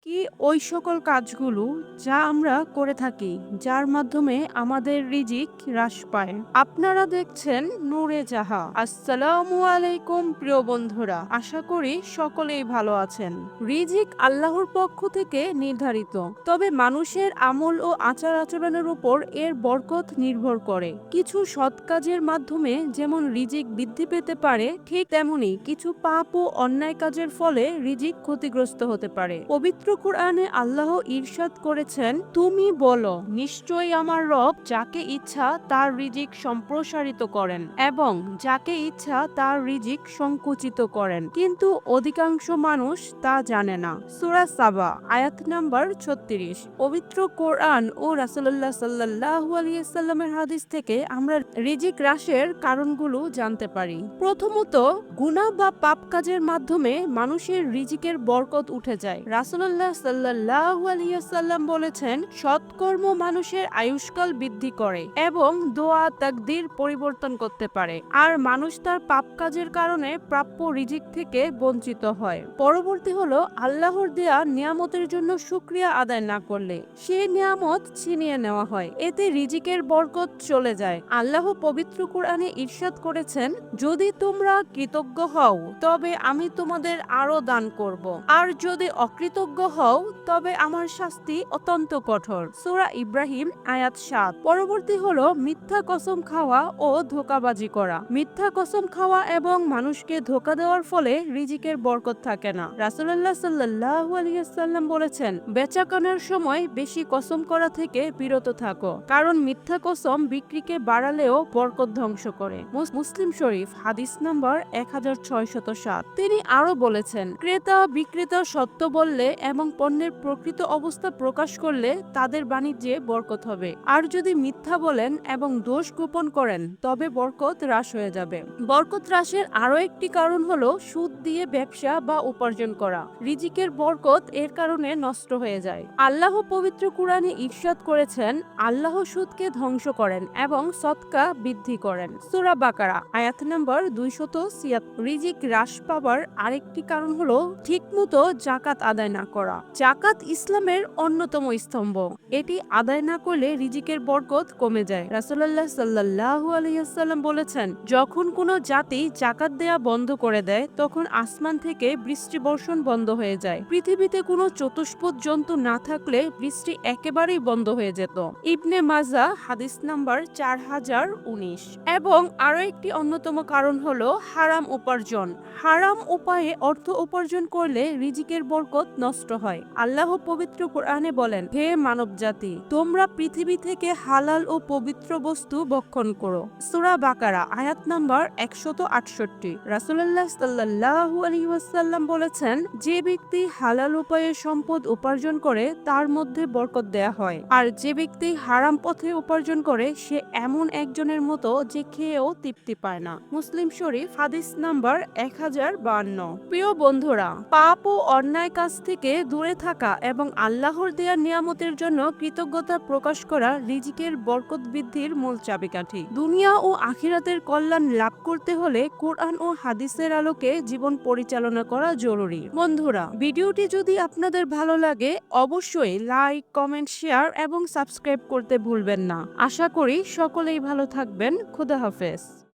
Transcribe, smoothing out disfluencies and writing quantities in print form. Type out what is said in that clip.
কি ওই সকল কাজগুলো যা আমরা করে থাকি যার মাধ্যমে আমাদের রিজিক হ্রাস পায়। আপনারা দেখছেন নূরে জাহা। আসসালামু আলাইকুম প্রিয় বন্ধুরা, আশা করি সকলেই ভালো আছেন। রিজিক আল্লাহর পক্ষ থেকে নির্ধারিত, তবে মানুষের আমল ও আচার আচরণের উপর এর বরকত নির্ভর করে। কিছু সৎ কাজের মাধ্যমে যেমন রিজিক বৃদ্ধি পেতে পারে, ঠিক তেমনি কিছু পাপ ও অন্যায় কাজের ফলে রিজিক ক্ষতিগ্রস্ত হতে পারে। পবিত্র কুরআনে আল্লাহ ইরশাদ করেছেন, তুমি বলো, নিশ্চয়ই আমার রব যাকে ইচ্ছা তার রিজিক সম্প্রসারিত করেন এবং যাকে ইচ্ছা তার রিজিক সংকুচিত করেন, কিন্তু অধিকাংশ মানুষ তা জানে না। সূরা সাবা আয়াত নাম্বার ৩৬। পবিত্র কোরআন ও রাসূলুল্লাহ সাল্লাল্লাহু আলাইহি ওয়াসাল্লামের হাদিস থেকে আমরা রিজিক হ্রাসের কারণগুলো জানতে পারি। প্রথমত, গুনাহ বা পাপ কাজের মাধ্যমে মানুষের রিজিকের বরকত উঠে যায়। রাসূলুল্লাহ সাল্লাল্লাহু আলাইহি ওয়াসাল্লাম বলেছেন, সৎকর্ম মানুষের আয়ুষ্কাল বৃদ্ধি করে এবং দোয়া তাকদীর পরিবর্তন করতে পারে, আর মানুষ তার পাপ কাজের কারণে প্রাপ্য রিজিক থেকে বঞ্চিত হয়। পরবর্তী হলো, আল্লাহর দেয়া নিয়ামতের জন্য শুকরিয়া আদায় না করলে সেই নিয়ামত ছিনিয়ে নেওয়া হয়, এতে রিজিকের বরকত চলে যায়। আল্লাহ পবিত্র কুরআনে ইরশাদ করেছেন, যদি তোমরা কৃতজ্ঞ হও তবে আমি তোমাদের আরো দান করব, আর যদি অকৃতজ্ঞ হও তবে আমার শাস্তি অত্যন্ত কঠোর। সূরা ইব্রাহিম আয়াত ৭। পরবর্তী হলো মিথ্যা কসম খাওয়া ও ধোঁকাবাজি করা। মিথ্যা কসম খাওয়া এবং মানুষকে ধোঁকা দেওয়ার ফলে রিজিকের বরকত থাকে না। রাসূলুল্লাহ সাল্লাল্লাহু আলাইহি ওয়াসাল্লাম বলেছেন, বেচাকেনার সময় বেশি কসম করা থেকে বিরত থাকো, কারণ মিথ্যা কসম বিক্রিকে বাড়ালেও বরকত ধ্বংস করে। মুসলিম শরীফ হাদিস নাম্বার 1607। তিনি আরো বলেছেন, ক্রেতা বিক্রেতা সত্য বললে এবং পণ্যের প্রকৃত অবস্থা প্রকাশ করলে তাদের বাণিজ্যে বরকত হবে, আর যদি মিথ্যা বলেন এবং দোষ গোপন করেন তবে বরকত হ্রাস হয়ে যাবে। বরকত হ্রাসের আরো একটি কারণ হলো সুদ দিয়ে ব্যবসা বা উপার্জন করা। রিজিকের বরকত এর কারণে নষ্ট হয়ে যায়। আল্লাহ পবিত্র কুরআনে ইরশাদ করেছেন, আল্লাহ সুদকে ধ্বংস করেন এবং সদকা বৃদ্ধি করেন। সূরা বাকারা আয়াত নাম্বার ২৭৬। রিজিক হ্রাস পাবার আরেকটি কারণ হলো ঠিকমতো যাকাত আদায় না করা। যাকাত ইসলামের অন্যতম স্তম্ভ। এটি আদায় না করলে রিজিকের বরকত কমে যায়। রাসূলুল্লাহ সাল্লাল্লাহু আলাইহি ওয়াসাল্লাম বলেছেন, যখন কোনো জাতি যাকাত দেয়া বন্ধ করে দেয় তখন আসমান থেকে বৃষ্টি বর্ষণ বন্ধ হয়ে যায়। পৃথিবীতে কোনো চতুষ্পদ জন্তু না থাকলে বৃষ্টি একেবারেই বন্ধ হয়ে যেত। ইবনে মাজাহ হাদিস নাম্বার 4019। এবং আরো একটি অন্যতম কারণ হলো হারাম উপার্জন। হারাম উপায়ে অর্থ উপার্জন করলে রিজিকের বরকত নষ্ট হয়। আল্লাহ পবিত্র কোরআনে বলেন, হে মানব জাতি, তোমরা পৃথিবী থেকে হালাল ও পবিত্র বস্তু ভক্ষণ করো। সূরা বাকারা আয়াত নাম্বার 168। রাসূলুল্লাহ সাল্লাল্লাহু আলাইহি ওয়াসাল্লাম বলেছেন, যে ব্যক্তি হালাল উপায়ে সম্পদ উপার্জন করে তার মধ্যে বরকত দেয়া হয়, আর যে ব্যক্তি হারাম পথে উপার্জন করে সে এমন একজনের মতো যে খেয়েও তৃপ্তি পায় না। মুসলিম শরীফ হাদিস নাম্বার 1052। প্রিয় বন্ধুরা, পাপ ও অন্যায় কাজ থেকে দূরে থাকা এবং আল্লাহর দেয়া নিয়ামতের জন্য কৃতজ্ঞতা প্রকাশ করা রিজিকের বরকত বৃদ্ধির মূল চাবিকাঠি। দুনিয়া ও আখিরাতের কল্যাণ লাভ করতে হলে কোরআন ও হাদিসের আলোকে জীবন পরিচালনা করা জরুরি। বন্ধুরা, ভিডিওটি যদি আপনাদের ভালো লাগে অবশ্যই লাইক, কমেন্ট, শেয়ার এবং সাবস্ক্রাইব করতে ভুলবেন না। আশা করি সকলেই ভালো থাকবেন। খোদা হাফেজ।